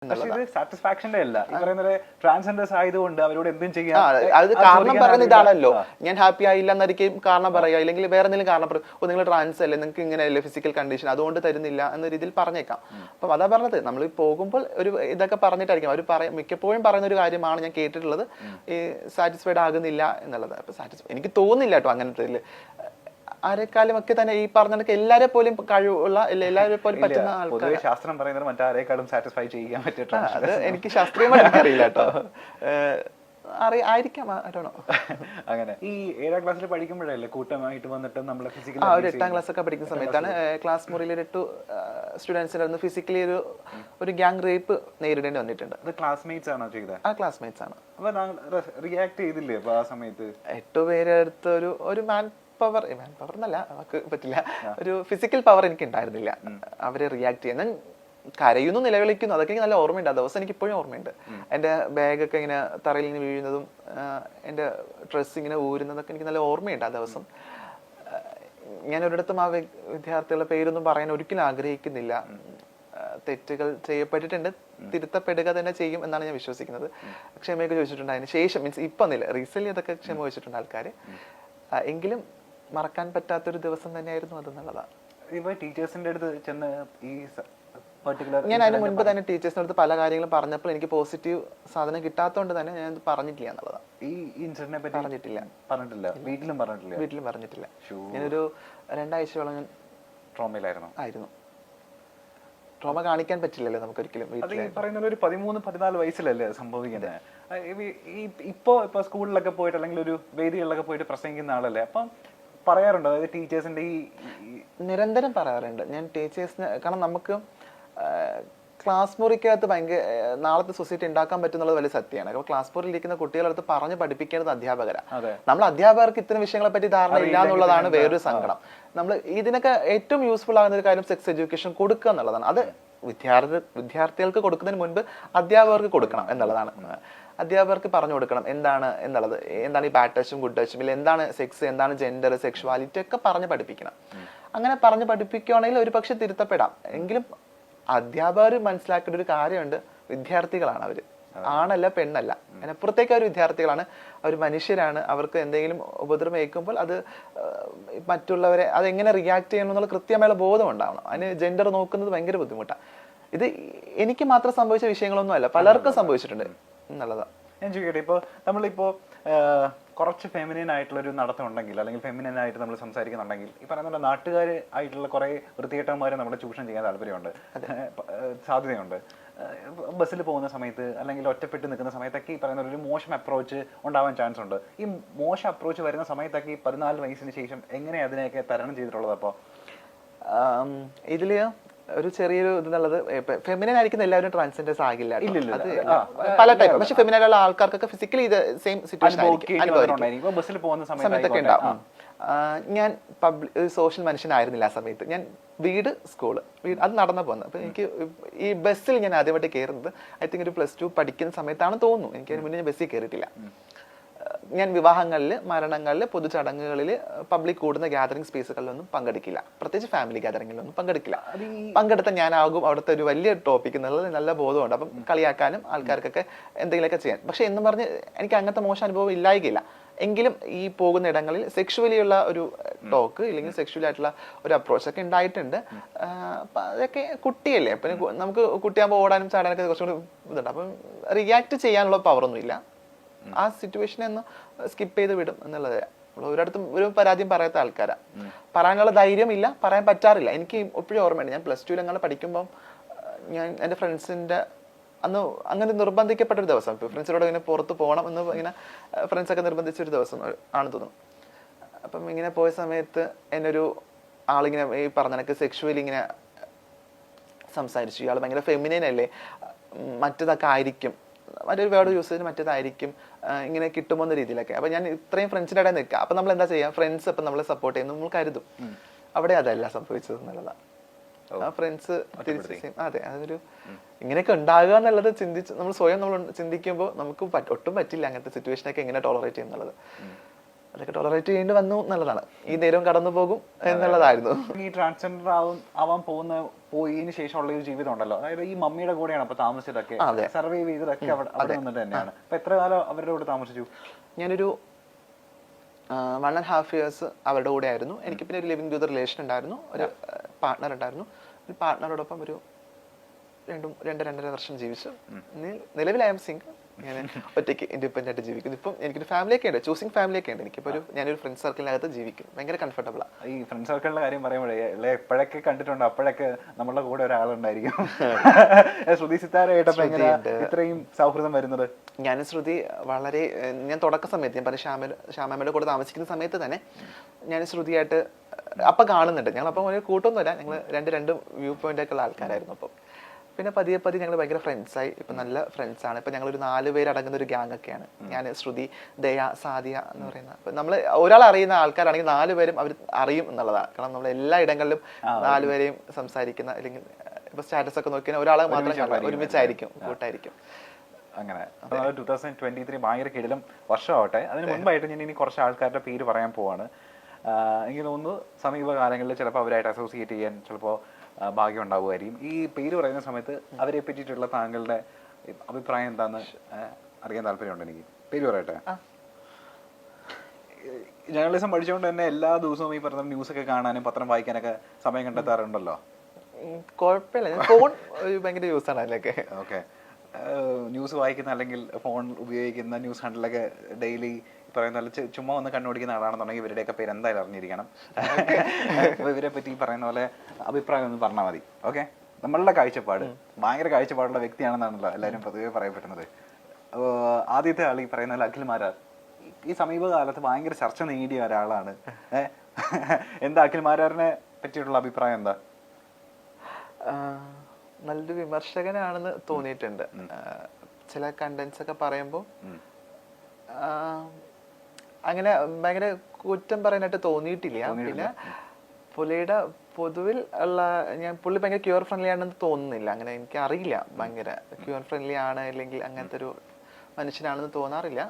സാറ്റിസ്ഫാക്ഷന്റെ അല്ല ഈ പറയുന്നത് ട്രാൻസ്ജെൻഡേഴ്സ് ആയതുകൊണ്ട് അവരോട് എന്തും ചെയ്യാം. അത് കാരണം പറയുന്ന ഇതാണല്ലോ, ഞാൻ ഹാപ്പി ആയില്ല എന്നായിരിക്കും കാരണം പറയുക, അല്ലെങ്കിൽ വേറെ എന്തെങ്കിലും കാരണം പറയും, നിങ്ങൾ ട്രാൻസ് അല്ലേ, നിങ്ങൾക്ക് ഇങ്ങനെയല്ലേ ഫിസിക്കൽ കണ്ടീഷൻ, അതുകൊണ്ട് തരുന്നില്ല എന്ന രീതിയിൽ പറഞ്ഞേക്കാം. അപ്പം അതാ പറഞ്ഞത്, നമ്മൾ പോകുമ്പോൾ ഒരു ഇതൊക്കെ പറഞ്ഞിട്ടായിരിക്കും അവർ മിക്കപ്പോഴും പറയുന്ന ഒരു കാര്യമാണ് ഞാൻ കേട്ടിട്ടുള്ളത്, ഈ സാറ്റിസ്ഫൈഡ് ആകുന്നില്ല എന്നുള്ളത്. അപ്പൊ എനിക്ക് തോന്നുന്നില്ല കേട്ടോ അങ്ങനത്തെ ആരെക്കാളും ഒക്കെ തന്നെ ഈ പറഞ്ഞ എല്ലാരെ പോലും കഴിവുള്ള എല്ലാരെ പോലും പറ്റുന്ന ആൾക്കാർ. ശാസ്ത്രം പറയുന്നത് മറ്റാരെക്കാളും സാറ്റിസ്ഫൈ ചെയ്യാൻ പറ്റിയിട്ടാണ്. അത് എനിക്ക് ശാസ്ത്രീയമായിട്ട് അറിയില്ല കേട്ടോ, ആയിരിക്കാം. അങ്ങനെ ഈ 7ാം ക്ലാസ്സിൽ പഠിക്കുമ്പോഴല്ലേ കൂട്ടമായിട്ട് വന്നിട്ട് നമ്മൾ ഫിസിക്കലി ഒരു 8ാം ക്ലാസ് ഒക്കെ പഠിക്കുന്ന സമയത്താണ് ക്ലാസ് മുറിയിൽ 8 സ്റ്റുഡൻസിനായിരുന്നു ഫിസിക്കലി ഒരു ഗ്യാങ് റേപ്പ് നേരിടേണ്ടി വന്നിട്ടുണ്ട്. അത് ക്ലാസ്മേറ്റ്സ് ആണോ ചെയ്തത്? ആ ക്ലാസ്മേറ്റ്സ് ആണ്. അപ്പൊ റിയാക്ട് ചെയ്തില്ലേ അപ്പൊ ആ സമയത്ത്? 8 പേരെ അടുത്ത് ഒരു മാൻ പവർ എന്നല്ല, നമുക്ക് പറ്റില്ല, ഒരു ഫിസിക്കൽ പവർ എനിക്ക് ഉണ്ടായിരുന്നില്ല അവരെ റിയാക്ട് ചെയ്യാൻ. ഞാൻ കരയുന്നു, നിലവിളിക്കുന്നു, അതൊക്കെ എനിക്ക് നല്ല ഓർമ്മയുണ്ട്. ആ ദിവസം എനിക്ക് ഇപ്പോഴും ഓർമ്മയുണ്ട്. എൻ്റെ ബാഗൊക്കെ ഇങ്ങനെ തറയിൽ നിന്ന് വീഴുന്നതും എൻ്റെ ഡ്രസ്സ് ഇങ്ങനെ ഊരുന്നതൊക്കെ എനിക്ക് നല്ല ഓർമ്മയുണ്ട് ആ ദിവസം. ഞാൻ ഒരിടത്തും ആ വിദ്യാർത്ഥികളുടെ പേരൊന്നും പറയാൻ ഒരിക്കലും ആഗ്രഹിക്കുന്നില്ല. തെറ്റുകൾ ചെയ്യപ്പെട്ടിട്ടുണ്ട്, തിരുത്തപ്പെടുക തന്നെ ചെയ്യും എന്നാണ് ഞാൻ വിശ്വസിക്കുന്നത്. ക്ഷമയൊക്കെ ചോദിച്ചിട്ടുണ്ട് അതിന് ശേഷം, മീൻസ് ഇപ്പം ഒന്നില്ല, റീസെന്റ് അതൊക്കെ ക്ഷമ ചോദിച്ചിട്ടുണ്ട് ആൾക്കാർ. എങ്കിലും മറക്കാൻ പറ്റാത്തൊരു ദിവസം തന്നെയായിരുന്നു അതെന്നുള്ളതാണ്. ഇപ്പൊ ടീച്ചേഴ്സിന്റെ അടുത്ത് ചെന്ന് ഈ ഞാൻ അതിന് മുൻപ് തന്നെ ടീച്ചേഴ്സിന്റെ അടുത്ത് പല കാര്യങ്ങളും പറഞ്ഞപ്പോൾ എനിക്ക് പോസിറ്റീവ് സാധനം കിട്ടാത്തതുകൊണ്ട് തന്നെ ഞാൻ പറഞ്ഞിട്ടില്ല എന്നുള്ളതാണ്. ഈ ഇൻസിഡന്റിനെ പറ്റി പറഞ്ഞിട്ടില്ല. വീട്ടിലും പറഞ്ഞിട്ടില്ല. ഞാനൊരു 2 ആഴ്ചയോളം ഞാൻ ട്രോമയിലായിരുന്നു. ട്രോമ കാണിക്കാൻ പറ്റില്ലല്ലോ നമുക്ക് ഒരിക്കലും. പറയുന്നത് ഒരു 13-14 വയസ്സിലല്ലേ സംഭവിക്കുന്നത്. ഇപ്പൊ സ്കൂളിലൊക്കെ പോയിട്ട് അല്ലെങ്കിൽ ഒരു വേദികളിലൊക്കെ പോയിട്ട് പ്രസംഗിക്കുന്ന ആളല്ലേ, അപ്പം പറയാറുണ്ട്, അതായത് ടീച്ചേഴ്സിന്റെ ഈ നിരന്തരം പറയാറുണ്ട് ഞാൻ ടീച്ചേഴ്സിന്. കാരണം നമുക്ക് ക്ലാസ് മുറിക്കകത്ത് ഭയങ്കര നാളത്തെ സൊസൈറ്റി ഉണ്ടാക്കാൻ പറ്റുന്നത് വലിയ സത്യമാണ്. അപ്പോൾ ക്ലാസ് മുറിയിൽ ഇരിക്കുന്ന കുട്ടികളടുത്ത് പറഞ്ഞ് പഠിപ്പിക്കേണ്ടത് അധ്യാപകരാണ്. നമ്മൾ അധ്യാപകർക്ക് ഇത്തരം വിഷയങ്ങളെ പറ്റി ധാരണ ഇല്ല എന്നുള്ളതാണ് വേറൊരു സങ്കടം. നമ്മൾ ഇതിനൊക്കെ ഏറ്റവും യൂസ്ഫുൾ ആകുന്ന ഒരു കാര്യം സെക്സ് എഡ്യൂക്കേഷൻ കൊടുക്കുക എന്നുള്ളതാണ്. അത് വിദ്യാർത്ഥികൾക്ക് കൊടുക്കുന്നതിന് മുൻപ് അധ്യാപകർക്ക് കൊടുക്കണം എന്നുള്ളതാണ്. അധ്യാപകർക്ക് പറഞ്ഞു കൊടുക്കണം എന്താണ് എന്നുള്ളത്, എന്താണ് ഈ ബാഡ് ടച്ചും ഗുഡ് ടച്ചും, ഇല്ല എന്താണ് സെക്സ്, എന്താണ് ജെൻഡർ, സെക്ഷുവാലിറ്റി ഒക്കെ പറഞ്ഞ് പഠിപ്പിക്കണം. അങ്ങനെ പറഞ്ഞ് പഠിപ്പിക്കുകയാണെങ്കിൽ ഒരു പക്ഷെ തിരുത്തപ്പെടാം. എങ്കിലും അധ്യാപകർ മനസ്സിലാക്കേണ്ട ഒരു കാര്യമുണ്ട്, വിദ്യാർത്ഥികളാണ് അവര്, ആണല്ല പെണ്ണല്ല, അതിനപ്പുറത്തേക്ക് അവർ വിദ്യാർത്ഥികളാണ്, അവർ മനുഷ്യരാണ്. അവർക്ക് എന്തെങ്കിലും ഉപദ്രവം ഏൽക്കുമ്പോൾ അത് മറ്റുള്ളവരെ അതെങ്ങനെ റിയാക്ട് ചെയ്യണം എന്നുള്ള കൃത്യമായുള്ള ബോധം ഉണ്ടാവണം. അതിന് ജെൻഡർ നോക്കുന്നത് ഭയങ്കര ബുദ്ധിമുട്ടാണ്. ഇത് എനിക്ക് മാത്രം സംഭവിച്ച വിഷയങ്ങളൊന്നും അല്ല, പലർക്കും സംഭവിച്ചിട്ടുണ്ട് എന്നുള്ളതാണ്. ഞാൻ ചോദിക്കട്ടെ, ഇപ്പോൾ നമ്മളിപ്പോ കുറച്ച് ഫെമിനിൻ ആയിട്ടുള്ള ഒരു നടത്തം ഉണ്ടെങ്കിൽ, അല്ലെങ്കിൽ ഫെമിനിൻ ആയിട്ട് നമ്മൾ സംസാരിക്കുന്നുണ്ടെങ്കിൽ, ഈ പറയുന്ന നാട്ടുകാർ ആയിട്ടുള്ള കുറെ വൃത്തികെട്ടന്മാരെ നമ്മുടെ ചൂഷണം ചെയ്യാൻ താല്പര്യമുണ്ട്, സാധ്യതയുണ്ട്. ബസ്സിൽ പോകുന്ന സമയത്ത് അല്ലെങ്കിൽ ഒറ്റപ്പെട്ട് നിൽക്കുന്ന സമയത്തൊക്കെ ഈ പറയുന്ന ഒരു മോശം അപ്രോച്ച് ഉണ്ടാവാൻ ചാൻസ് ഉണ്ട്. ഈ മോശം അപ്രോച്ച് വരുന്ന സമയത്തൊക്കെ ഈ 14 വയസ്സിന് ശേഷം എങ്ങനെ അതിനെയൊക്കെ തരണം ചെയ്തിട്ടുള്ളത്? അപ്പോൾ ഇതില് ഒരു ചെറിയൊരു ഇതുള്ളത്, ഫെമിനൻ ആയിരിക്കുന്ന എല്ലാവരും ട്രാൻസ്ജെൻഡേഴ്സ് ആകില്ല, പല ടൈപ്പ്. പക്ഷെ ഫെമിനൻ ആയിട്ടുള്ള ആൾക്കാർക്കൊക്കെ ഫിസിക്കലി ഇത് സെയിം സിറ്റുവേഷൻ സമയത്തൊക്കെ ഉണ്ടാവും. ഞാൻ സോഷ്യൽ മനുഷ്യനായിരുന്നില്ല ആ സമയത്ത്. ഞാൻ വീട് അത് നടന്നു പോകുന്നത്. അപ്പൊ എനിക്ക് ഈ ബസ്സിൽ ഞാൻ ആദ്യമായിട്ട് കയറുന്നത് ഐ തിങ്ക് ഒരു +2 പഠിക്കുന്ന സമയത്താണ് തോന്നുന്നു. എനിക്ക് അതിന് മുന്നേ ഞാൻ ബസ്സിൽ കയറിയിട്ടില്ല. ഞാൻ വിവാഹങ്ങളിൽ, മരണങ്ങളിൽ, പൊതുചടങ്ങുകളിൽ, പബ്ലിക് കൂടുന്ന ഗ്യാതറിംഗ് സ്പേസുകളിലൊന്നും പങ്കെടുക്കില്ല. പ്രത്യേകിച്ച് ഫാമിലി ഗ്യാതറിംഗിലൊന്നും പങ്കെടുക്കില്ല. പങ്കെടുത്ത ഞാനാകും അവിടുത്തെ ഒരു വലിയ ടോപ്പിക് എന്നുള്ളത് നല്ല ബോധമുണ്ട്. അപ്പം കളിയാക്കാനും ആൾക്കാർക്കൊക്കെ എന്തെങ്കിലുമൊക്കെ ചെയ്യാൻ. പക്ഷെ എന്നും പറഞ്ഞ് എനിക്ക് അങ്ങനത്തെ മോശം അനുഭവം ഇല്ലായില്ല. എങ്കിലും ഈ പോകുന്ന ഇടങ്ങളിൽ സെക്ഷുവലി ഉള്ള ഒരു ടോക്ക് ഇല്ലെങ്കിൽ സെക്ഷുവലി ആയിട്ടുള്ള ഒരു അപ്രോച്ച് ഒക്കെ ഉണ്ടായിട്ടുണ്ട്. അതൊക്കെ കുട്ടിയല്ലേ, അപ്പം നമുക്ക് കുട്ടിയാകുമ്പോൾ ഓടാനും ചാടാനൊക്കെ കുറച്ചുകൂടി ഇതുണ്ട്. അപ്പം റിയാക്ട് ചെയ്യാനുള്ള പവറൊന്നും ഇല്ല. ആ സിറ്റുവേഷനെ ഒന്ന് സ്കിപ്പ് ചെയ്ത് വിടും എന്നുള്ളത്. ഒരിടത്തും ഒരു പരാതിയും പറയാത്ത ആൾക്കാരാണ്. പറയാനുള്ള ധൈര്യം ഇല്ല, പറയാൻ പറ്റാറില്ല. എനിക്ക് എപ്പോഴും ഓർമ്മയുണ്ട്, ഞാൻ +2 ഞങ്ങൾ പഠിക്കുമ്പം ഞാൻ എൻ്റെ ഫ്രണ്ട്സിൻ്റെ അന്ന് അങ്ങനെ നിർബന്ധിക്കപ്പെട്ടൊരു ദിവസം, ഫ്രണ്ട്സിനോട് ഇങ്ങനെ പുറത്ത് പോകണം എന്ന് ഇങ്ങനെ ഫ്രണ്ട്സൊക്കെ നിർബന്ധിച്ചൊരു ദിവസം ആണെന്ന് തോന്നുന്നു. അപ്പം ഇങ്ങനെ പോയ സമയത്ത് എന്നൊരു ആളിങ്ങനെ ഈ പറഞ്ഞ കണക്ക് സെക്ഷുവലി ഇങ്ങനെ സംസാരിച്ചു. ഇയാൾ ഭയങ്കര ഫെമിനൈൻ അല്ലേ, മറ്റേതൊക്കെ ആയിരിക്കും, മറ്റൊരു വേർഡ് യൂസ് ചെയ്ത് മറ്റേതായിരിക്കും, ഇങ്ങനെ കിട്ടുമോ എന്ന രീതിയിലൊക്കെ. അപ്പൊ ഞാൻ ഇത്രയും ഫ്രണ്ട്സിൻ്റെ ഇടയിൽ നിൽക്കുക. അപ്പൊ നമ്മൾ എന്താ ചെയ്യുക, ഫ്രണ്ട്സ് ഇപ്പം നമ്മളെ സപ്പോർട്ട് ചെയ്യുന്നു നമ്മൾ കരുതും. അവിടെ അതല്ല സംഭവിച്ചത് എന്നുള്ളതാണ്. ആ ഫ്രണ്ട്സ് തിരിച്ച് അതെ, അതൊരു ഇങ്ങനെയൊക്കെ ഉണ്ടാകുക എന്നുള്ളത് നമ്മൾ സ്വയം നമ്മൾ ചിന്തിക്കുമ്പോൾ നമുക്ക് ഒട്ടും പറ്റില്ല അങ്ങനത്തെ സിറ്റുവേഷനൊക്കെ എങ്ങനെ ടോളറേറ്റ് ചെയ്യുന്നുള്ളത്. അതൊക്കെ ടോളറേറ്റ് ചെയ്യേണ്ടി വന്നു എന്നുള്ളതാണ്. ഈ നേരവും കടന്നു പോകും എന്നുള്ളതായിരുന്നു. ഈ ട്രാൻസ്ജെൻഡർ ആവാൻ പോയതിന് ശേഷമുള്ള ഒരു ജീവിതം ഉണ്ടല്ലോ, അതായത് ഈ മമ്മിയുടെ കൂടെയാണ് അപ്പൊ താമസിച്ചതൊക്കെ, സർവൈവ് ചെയ്തതൊക്കെ അവിടെ നിന്നിട്ട് തന്നെയാണ്. അപ്പൊ എത്ര കാലം അവരുടെ കൂടെ താമസിച്ചു? ഞാനൊരു 1.5 years അവരുടെ കൂടെ ആയിരുന്നു. എനിക്ക് പിന്നെ ഒരു ലിവിംഗ് ടു ദ റിലേഷൻ ഉണ്ടായിരുന്നു, ഒരു പാർട്ട്ണർ ഉണ്ടായിരുന്നു. ഒരു പാർട്ട്ണറോടൊപ്പം ഒരു 2-2.5 വർഷം ജീവിച്ചു. നിലവിൽ ഐ എം സിംഗിൾ. ഞാൻ ഒറ്റയ്ക്ക് ഇൻഡിപെൻഡന്റ് ആയിട്ട് ജീവിക്കുന്നു. ഇപ്പം എനിക്കൊരു ഫാമിലിയൊക്കെ ഉണ്ട്, ചൂസിങ് ഫാമിലിയൊക്കെ ഉണ്ട്. എനിക്കിപ്പോൾ ഞാനൊരു ഫ്രണ്ട് സർക്കിളിനകത്ത് ജീവിക്കും, ഭയങ്കര കംഫർട്ടബിളാണ്. ഈ ഫ്രണ്ട് സർക്കിളിന്റെ കാര്യം പറയുമ്പോഴേ എപ്പോഴൊക്കെ കണ്ടിട്ടുണ്ട് അപ്പോഴൊക്കെ നമ്മളുടെ കൂടെ ഒരാളുണ്ടായിരിക്കും. ശ്രുതി സിത്താരയായിട്ടപ്പോ ഇത്രയും സൗഹൃദം വരുന്നത്? ഞാനും ശ്രുതി വളരെ, ഞാൻ തുടക്ക സമയത്ത് ഞാൻ പറഞ്ഞ ശ്യാമയുടെ കൂടെ താമസിക്കുന്ന സമയത്ത് തന്നെ ഞാൻ ശ്രുതിയായിട്ട് അപ്പം കാണുന്നുണ്ട്. ഞങ്ങൾ അപ്പം ഒരു കൂട്ടൊന്നുമില്ല, ഞങ്ങൾ രണ്ട് വ്യൂ പോയിന്റ് ഒക്കെ ഉള്ള ആൾക്കാരായിരുന്നു. അപ്പം പിന്നെ പതിയെ ഞങ്ങൾ ഭയങ്കര ഫ്രണ്ട്സായി. ഇപ്പം നല്ല ഫ്രണ്ട്സാണ്. ഇപ്പം ഞങ്ങളൊരു 4 പേര് അടങ്ങുന്ന ഒരു ഗ്യാങ് ഒക്കെയാണ്. ഞാൻ, ശ്രുതി, ദയ, സാദിയ എന്ന് പറയുന്ന. അപ്പം നമ്മൾ ഒരാൾ അറിയുന്ന ആൾക്കാരാണെങ്കിൽ 4 പേരും അവർ അറിയും എന്നുള്ളതാണ്. കാരണം നമ്മൾ എല്ലാ ഇടങ്ങളിലും 4 പേരെയും സംസാരിക്കുന്ന, അല്ലെങ്കിൽ ഇപ്പൊ സ്റ്റാറ്റസ് ഒക്കെ നോക്കിയാൽ ഒരാളെ മാത്രം ഒരുമിച്ചായിരിക്കും, കൂട്ടായിരിക്കും. അങ്ങനെ 2023 ഭയങ്കര കിടിലം വർഷമാവട്ടെ. അതിന് മുൻപായിട്ട് ഞാൻ ഇനി കുറച്ച് ആൾക്കാരുടെ പേര് പറയാൻ പോവാണ്. എനിക്ക് തോന്നുന്നു സമീപകാലങ്ങളിൽ ചിലപ്പോൾ അവരായിട്ട് അസോസിയേറ്റ് ചെയ്യാൻ ചിലപ്പോൾ ഭാഗ്യം ഉണ്ടാവുമായിരിക്കും. ഈ പേര് പറയുന്ന സമയത്ത് അവരെ പറ്റിയിട്ടുള്ള താങ്കളുടെ അഭിപ്രായം എന്താന്ന് അറിയാൻ താല്പര്യമുണ്ട് എനിക്ക്. പേര് പറയട്ടെ. ജേർണലിസം പഠിച്ചുകൊണ്ട് തന്നെ എല്ലാ ദിവസവും ഈ പറഞ്ഞ ന്യൂസൊക്കെ കാണാനും പത്രം വായിക്കാനൊക്കെ സമയം കണ്ടെത്താറുണ്ടല്ലോ? കുഴപ്പമില്ല, ഫോൺ ഭയങ്കര യൂസ് ആണ് അതിലൊക്കെ. ഓക്കെ. ന്യൂസ് വായിക്കുന്ന അല്ലെങ്കിൽ ഫോൺ ഉപയോഗിക്കുന്ന ന്യൂസ് ഹാൻഡിലൊക്കെ ഡെയിലി പറയുന്ന ചുമ്മാ ഒന്ന് കണ്ണോടിക്കുന്ന ആളാണെന്നുണ്ടെങ്കിൽ ഇവരുടെയൊക്കെ പേര് എന്തായാലും അറിഞ്ഞിരിക്കണം. അപ്പോൾ ഇവരെ പറ്റി പറയുന്ന പോലെ അഭിപ്രായം ഒന്ന് പറഞ്ഞാൽ മതി. ഓക്കെ. നമ്മളുടെ കാഴ്ചപ്പാട് ഭയങ്കര കാഴ്ചപ്പാടുള്ള വ്യക്തിയാണെന്നാണല്ലോ എല്ലാവരും പൊതുവെ പറയപ്പെടുന്നത്. ആദ്യത്തെ ആൾ ഈ പറയുന്ന പോലെ അഖിൽ മാരാർ ഈ സമീപകാലത്ത് ഭയങ്കര ചർച്ച നേടിയ ഒരാളാണ്. എന്താ അഖിൽ മാരാറിനെ പറ്റിയിട്ടുള്ള അഭിപ്രായം എന്താ? നല്ലൊരു വിമർശകനാണെന്ന് തോന്നിയിട്ടുണ്ട്. ചില കണ്ടന്റ്സ് ഒക്കെ പറയുമ്പോൾ അങ്ങനെ ഭയങ്കര കുറ്റം പറയാനായിട്ട് തോന്നിയിട്ടില്ല. പിന്നെ പുള്ളിയുടെ പൊതുവിൽ ഉള്ള, പുള്ളി ഭയങ്കര ക്യൂർ ഫ്രണ്ട്ലി ആണെന്ന് തോന്നുന്നില്ല. അങ്ങനെ എനിക്ക് അറിയില്ല, ഭയങ്കര ക്യൂർ ഫ്രണ്ട്ലി ആണ് അല്ലെങ്കിൽ അങ്ങനത്തെ ഒരു മനുഷ്യനാണെന്ന് തോന്നാറില്ല.